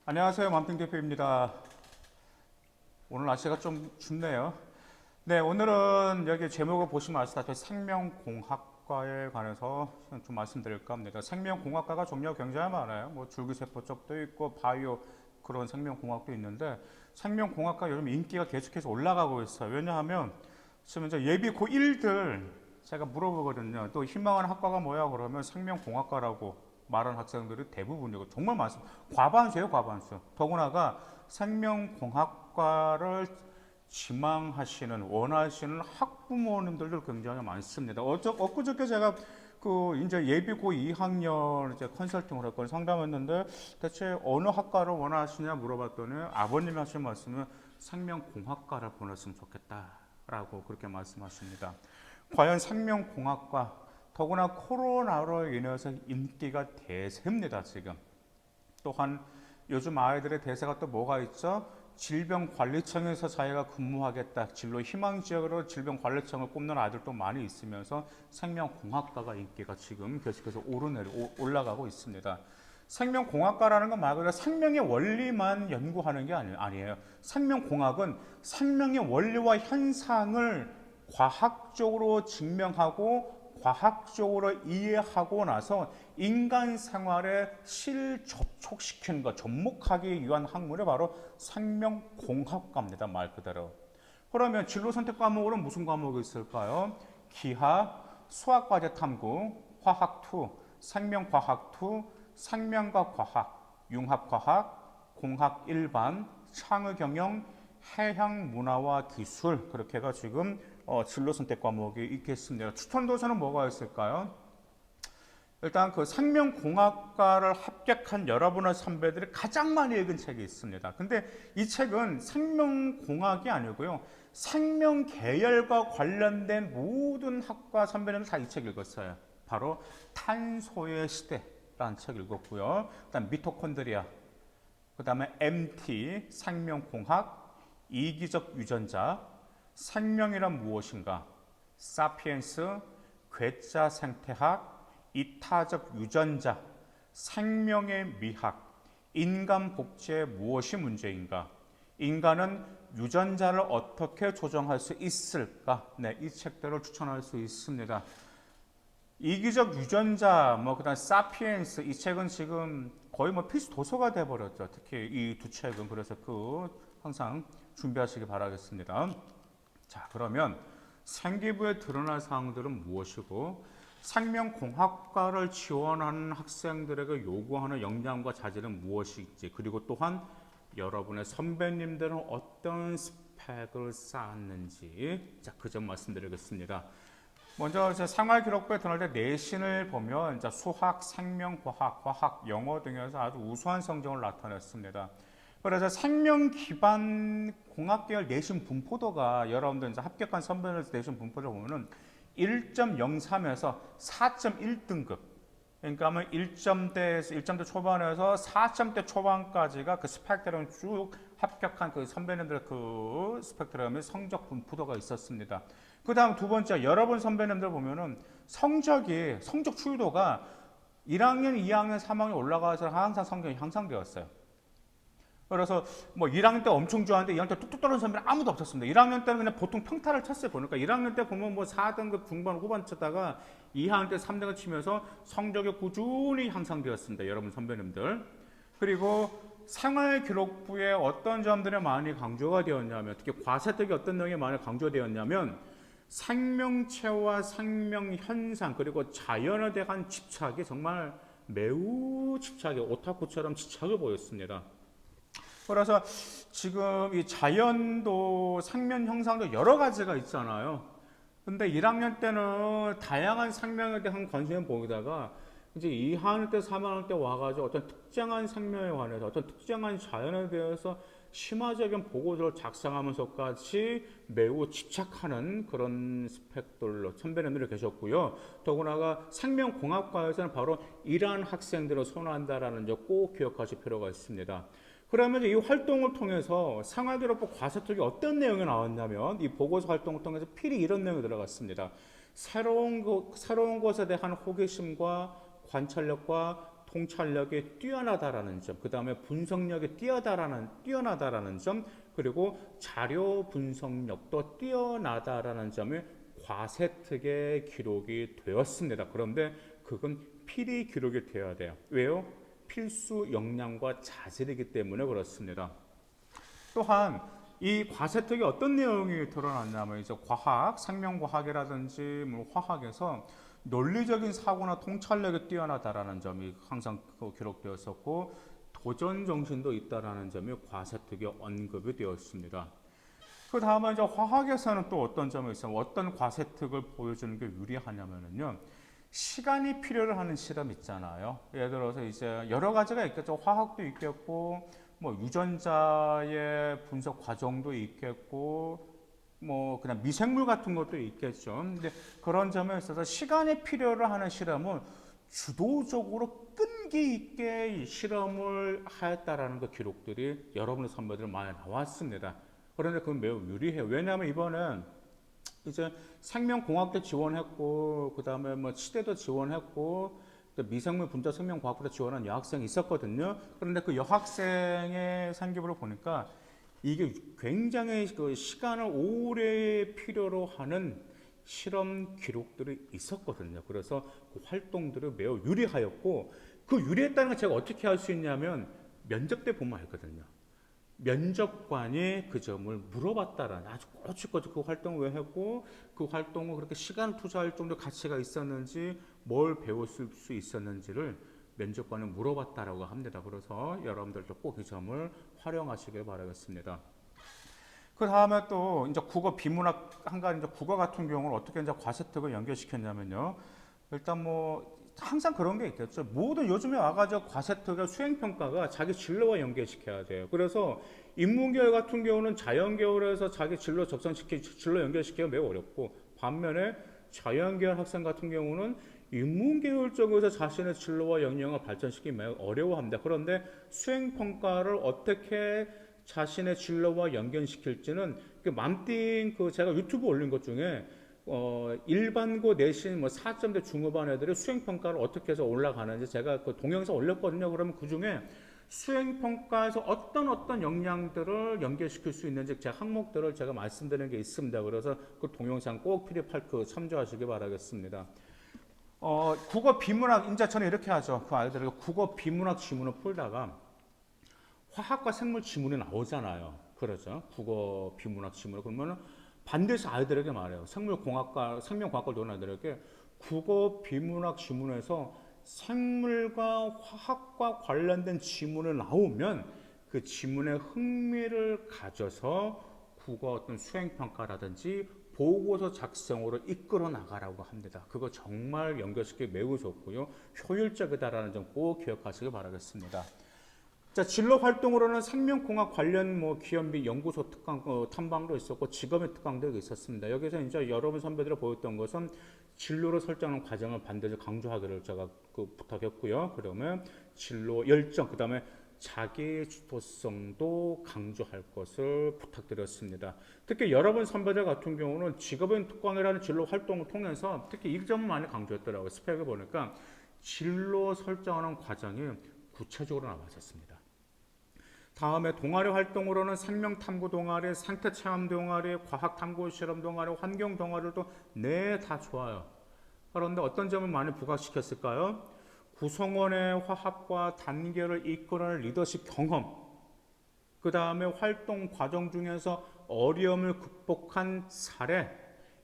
안녕하세요. 만평 대표입니다. 오늘 날씨가 좀 춥네요. 네, 오늘은 여기 제목을 보시면 아시다시피 생명공학과에 관해서 좀 말씀드릴까 합니다. 생명공학과가 종류가 굉장히 많아요. 뭐 줄기세포 쪽도 있고 바이오 그런 생명공학도 있는데 생명공학과 요즘 인기가 계속해서 올라가고 있어요. 왜냐하면 지금 이제 예비 고1들 제가 물어보거든요. 또 희망하는 학과가 뭐야? 그러면 생명공학과라고 말하는 학생들이 대부분이고 정말 많습니다. 과반수예요, 과반수. 더구나가 생명공학과를 지망하시는 원하시는 학부모님들도 굉장히 많습니다. 엊그저께 제가 그 이제 예비고 2학년 이제 컨설팅을 했거든요. 상담했는데 대체 어느 학과를 원하시냐 물어봤더니 아버님이 하신 말씀은 생명공학과를 보냈으면 좋겠다라고 그렇게 말씀하십니다. 과연 생명공학과 더구나 코로나로 인해서 인기가 대세입니다. 지금 또한 요즘 아이들의 대세가 또 뭐가 있죠? 질병관리청에서 자기가 근무하겠다. 진로 희망 지역으로 질병관리청을 꼽는 아이들도 많이 있으면서 생명공학과가 인기가 지금 계속해서 올라가고 있습니다. 생명공학과라는 건 말 그대로 생명의 원리만 연구하는 게 아니에요. 생명공학은 생명의 원리와 현상을 과학적으로 증명하고 과학적으로 이해하고 나서 인간 생활에 실접촉시키는 것, 접목하기 위한 학문이 바로 생명공학과입니다. 말 그대로. 그러면 진로 선택 과목으로는 무슨 과목이 있을까요? 기하, 수학과제 탐구, 화학2, 생명과학2, 생명과 과학, 융합과학, 공학 일반, 창의경영, 해양문화와 기술 그렇게 해가 지금 진로 선택 과목이 있겠습니다. 추천 도서는 뭐가 있을까요? 일단 그 생명공학과를 합격한 여러분의 선배들이 가장 많이 읽은 책이 있습니다. 근데 이 책은 생명공학이 아니고요. 생명계열과 관련된 모든 학과 선배들은 다 이 책 읽었어요. 바로 탄소의 시대라는 책 읽었고요. 그다음 미토콘드리아, 그다음에 MT 생명공학, 이기적 유전자, 생명이란 무엇인가, 사피엔스, 괴짜 생태학, 이타적 유전자, 생명의 미학, 인간 복제의 무엇이 문제인가, 인간은 유전자를 어떻게 조정할 수 있을까? 네, 이 책들을 추천할 수 있습니다. 이기적 유전자, 뭐 그다음 사피엔스 이 책은 지금 거의 뭐 필수 도서가 돼 버렸죠. 특히 이 두 책은 그래서 그 항상 준비하시기 바라겠습니다. 자, 그러면 생기부에 드러날 사항들은 무엇이고 생명공학과를 지원하는 학생들에게 요구하는 역량과 자질은 무엇인지 그리고 또한 여러분의 선배님들은 어떤 스펙을 쌓았는지 자, 그 점 말씀드리겠습니다. 먼저 생활기록부에 드러날 때 내신을 보면 수학, 생명과학, 과학, 영어 등에서 아주 우수한 성적을 나타냈습니다. 그래서 생명 기반 공학계열 내신 분포도가 여러분들 이제 합격한 선배들 내신 분포를 보면은 1.03에서 4.1등급. 그러니까 1점대 초반에서 4점대 초반까지가 그 스펙트럼 쭉 합격한 그 선배님들 그 스펙트럼의 성적 분포도가 있었습니다. 그 다음 두 번째, 여러분 선배님들 보면은 성적 추이도가 1학년, 2학년, 3학년 올라가서 항상 성적이 향상되었어요. 그래서 뭐 1학년 때 엄청 좋아하는데 2학년 때 뚝뚝 떨어진 선배는 아무도 없었습니다. 1학년 때는 그냥 보통 평타를 쳤어요. 보니까 1학년 때 보면 뭐 4등급 중반 후반 쳤다가 2학년 때 3등급 치면서 성적이 꾸준히 향상되었습니다. 여러분 선배님들. 그리고 생활기록부에 어떤 점들이 많이 강조가 되었냐면 특히 과세특이 어떤 내용이 많이 강조되었냐면 생명체와 생명현상 그리고 자연에 대한 집착이 정말 매우 집착이 오타쿠처럼 집착을 보였습니다. 그래서 지금 이 자연도 생명 형상도 여러 가지가 있잖아요. 근데 1학년 때는 다양한 생명에 대한 관심을 보이다가 이제 2학년 때, 3학년 때 와가지고 어떤 특정한 생명에 관해서 어떤 특정한 자연에 대해서 심화적인 보고서를 작성하면서까지 매우 집착하는 그런 스펙들로 선배님들이 계셨고요. 더구나가 생명공학과에서는 바로 이러한 학생들을 선호한다라는 점 꼭 기억하실 필요가 있습니다. 그러면 이 활동을 통해서 생활기록부 과세특이 어떤 내용이 나왔냐면 이 보고서 활동을 통해서 필히 이런 내용이 들어갔습니다. 새로운 것에 대한 호기심과 관찰력과 통찰력이 뛰어나다라는 점, 그 다음에 분석력이 뛰어나다라는 점, 그리고 자료 분석력도 뛰어나다라는 점이 과세특에 기록이 되었습니다. 그런데 그건 필히 기록이 되어야 돼요. 왜요? 필수 역량과 자질이기 때문에 그렇습니다. 또한 이 과세특에 어떤 내용이 드러났냐면 이제 과학, 생명과학이라든지 뭐 화학에서 논리적인 사고나 통찰력이 뛰어나다라는 점이 항상 기록되었었고 도전 정신도 있다라는 점이 과세특에 언급이 되었습니다. 그 다음에 이제 화학에서는 또 어떤 점이 있어요? 어떤 과세특을 보여주는 게 유리하냐면요. 시간이 필요로 하는 실험 있잖아요. 예를 들어서 이제 여러 가지가 있겠죠. 화학도 있겠고, 뭐 유전자의 분석 과정도 있겠고, 뭐 그냥 미생물 같은 것도 있겠죠. 근데 그런 점에 있어서 시간이 필요로 하는 실험은 주도적으로 끈기 있게 이 실험을 하였다라는 그 기록들이 여러분의 선배들 많이 나왔습니다. 그런데 그건 매우 유리해요. 왜냐하면 이번엔 이제 생명공학도 지원했고, 그 다음에 뭐 치대도 지원했고, 미생물 분자 생명과학부도 지원한 여학생이 있었거든요. 그런데 그 여학생의 상기부를 보니까 이게 굉장히 그 시간을 오래 필요로 하는 실험 기록들이 있었거든요. 그래서 그 활동들이 매우 유리하였고, 그 유리했다는 걸 제가 어떻게 할 수 있냐면 면접 때 보면 알거든요. 면접관이 그 점을 물어봤다라는 아주 꼬치꼬치 그 활동을 왜 했고 그 활동을 그렇게 시간을 투자할 정도 가치가 있었는지 뭘 배웠을 수 있었는지를 면접관이 물어봤다라고 합니다. 그래서 여러분들도 꼭 이 점을 활용하시길 바라겠습니다. 그 다음에 또 이제 국어 비문학 한 가지 이제 국어 같은 경우는 어떻게 이제 과세특을 연결시켰냐면요. 일단 뭐 항상 그런 게 있겠죠. 모든 요즘에 와가지고 과세특의 수행평가가 자기 진로와 연결시켜야 돼요. 그래서 인문계열 같은 경우는 자연계열에서 자기 진로 연결시키기가 매우 어렵고 반면에 자연계열 학생 같은 경우는 인문계열 쪽에서 자신의 진로와 역량을 발전시키기 매우 어려워합니다. 그런데 수행평가를 어떻게 자신의 진로와 연결시킬지는 맘띵 제가 유튜브 올린 것 중에 일반고 내신 뭐 4점대 중후반 애들이 수행평가를 어떻게 해서 올라가는지 제가 그 동영상 올렸거든요. 그러면 그 중에 수행평가에서 어떤 역량들을 연결시킬 수 있는지 제 항목들을 제가 말씀드리는 게 있습니다. 그래서 그 동영상 꼭 PDF 참조하시기 바라겠습니다. 국어 비문학, 이제 저는 이렇게 하죠. 그 아이들에게 국어 비문학 지문을 풀다가 화학과 생물 지문이 나오잖아요. 그렇죠. 국어 비문학 지문을 그러면 반드시 아이들에게 말해요. 생명과학과 배우는 아이들에게 국어 비문학 지문에서 생물과 화학과 관련된 지문을 나오면 그 지문에 흥미를 가져서 국어 어떤 수행평가라든지 보고서 작성으로 이끌어 나가라고 합니다. 그거 정말 연결시키기 매우 좋고요. 효율적이다라는 점 꼭 기억하시기 바라겠습니다. 자, 진로 활동으로는 생명공학 관련 뭐 기업 연구소 특강 탐방도 있었고 직업의 특강도 있었습니다. 여기서 이제 여러분 선배들이 보였던 것은 진로를 설정하는 과정을 반드시 강조하기를 제가 부탁했고요. 그러면 진로 열정, 그 다음에 자기 주도성도 강조할 것을 부탁드렸습니다. 특히 여러분 선배들 같은 경우는 직업인 특강이라는 진로 활동을 통해서 특히 이 점을 많이 강조했더라고요. 스펙을 보니까 진로 설정하는 과정이 구체적으로 나와졌습니다. 다음에 동아리 활동으로는 생명탐구 동아리, 생태체험 동아리, 과학탐구 실험 동아리, 환경 동아리도 네, 다 좋아요. 그런데 어떤 점을 많이 부각시켰을까요? 구성원의 화합과 단계를 이끌어낼 리더십 경험, 그 다음에 활동 과정 중에서 어려움을 극복한 사례,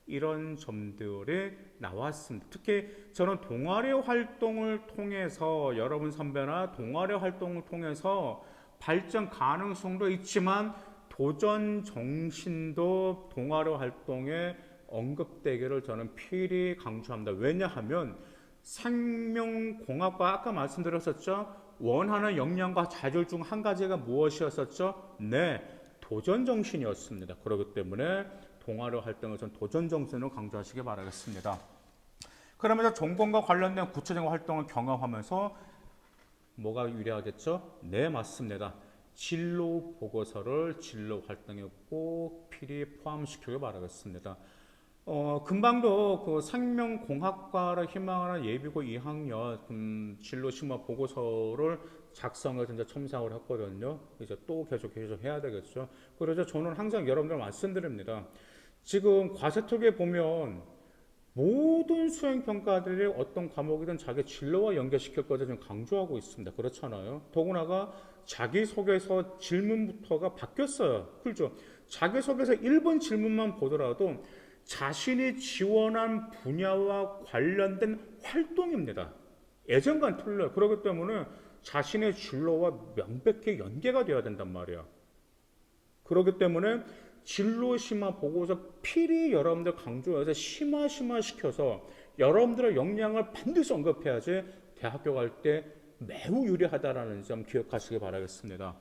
이런 점들이 나왔습니다. 특히 저는 동아리 활동을 통해서 여러분 선배나 동아리 활동을 통해서 발전 가능성도 있지만 도전 정신도 동아리 활동에 언급되기를 저는 필히 강조합니다. 왜냐하면 생명공학과 아까 말씀드렸었죠. 원하는 역량과 자질 중 한 가지가 무엇이었었죠? 네, 도전 정신이었습니다. 그렇기 때문에 동아리 활동에서는 도전 정신을 강조하시기 바라겠습니다. 그러면서 전공과 관련된 구체적인 활동을 경험하면서 뭐가 유리하겠죠? 네, 맞습니다. 진로 보고서를 진로 활동에 꼭 필히 포함시키길 바라겠습니다. 금방도 그 생명공학과를 희망하는 예비고 2학년 진로 심화 보고서를 작성해서 이제 첨삭을 했거든요. 이제 또 계속 해야 되겠죠. 그래서 저는 항상 여러분들 말씀드립니다. 지금 과세특위에 보면 모든 수행평가들이 어떤 과목이든 자기 진로와 연계시킬 것을 좀 강조하고 있습니다. 그렇잖아요. 더구나가 자기소개서 질문부터가 바뀌었어요. 그렇죠? 자기소개서 1번 질문만 보더라도 자신이 지원한 분야와 관련된 활동입니다. 예전과는 틀려요. 그렇기 때문에 자신의 진로와 명백히 연계가 되어야 된단 말이야. 그렇기 때문에 진로 심화 보고서 필히 여러분들 강조해서 심화시켜서 여러분들의 역량을 반드시 언급해야지 대학교 갈 때 매우 유리하다라는 점 기억하시기 바라겠습니다.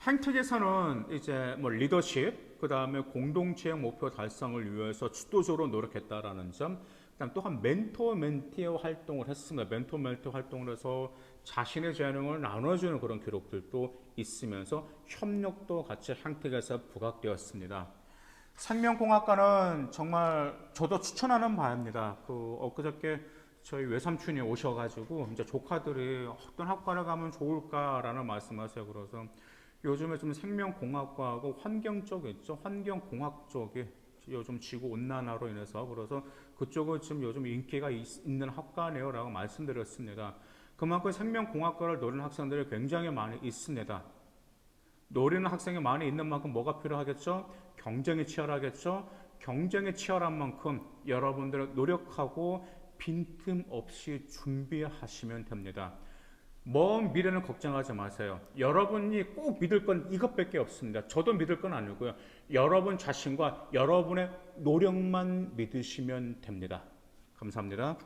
행특에서는 이제 뭐 리더십, 그 다음에 공동체 목표 달성을 위해서 주도적으로 노력했다라는 점, 그다음 또한 멘토 멘티 활동을 했습니다. 멘토 멘티 활동을 해서 자신의 재능을 나눠주는 그런 기록들도 있으면서 협력도 같이 행특에서 부각되었습니다. 생명공학과는 정말 저도 추천하는 바입니다. 엊그저께 저희 외삼촌이 오셔가지고 이제 조카들이 어떤 학과를 가면 좋을까라는 말씀하세요. 그래서 요즘에 좀 생명공학과하고 환경 쪽 있죠. 환경공학 쪽이 요즘 지구 온난화로 인해서 그래서 그쪽은 지금 요즘 인기가 있는 학과네요라고 말씀드렸습니다. 그만큼 생명공학과를 노리는 학생들이 굉장히 많이 있습니다. 노리는 학생이 많이 있는 만큼 뭐가 필요하겠죠? 경쟁이 치열하겠죠? 경쟁이 치열한 만큼 여러분들 노력하고 빈틈없이 준비하시면 됩니다. 먼 미래는 걱정하지 마세요. 여러분이 꼭 믿을 건 이것밖에 없습니다. 저도 믿을 건 아니고요. 여러분 자신과 여러분의 노력만 믿으시면 됩니다. 감사합니다.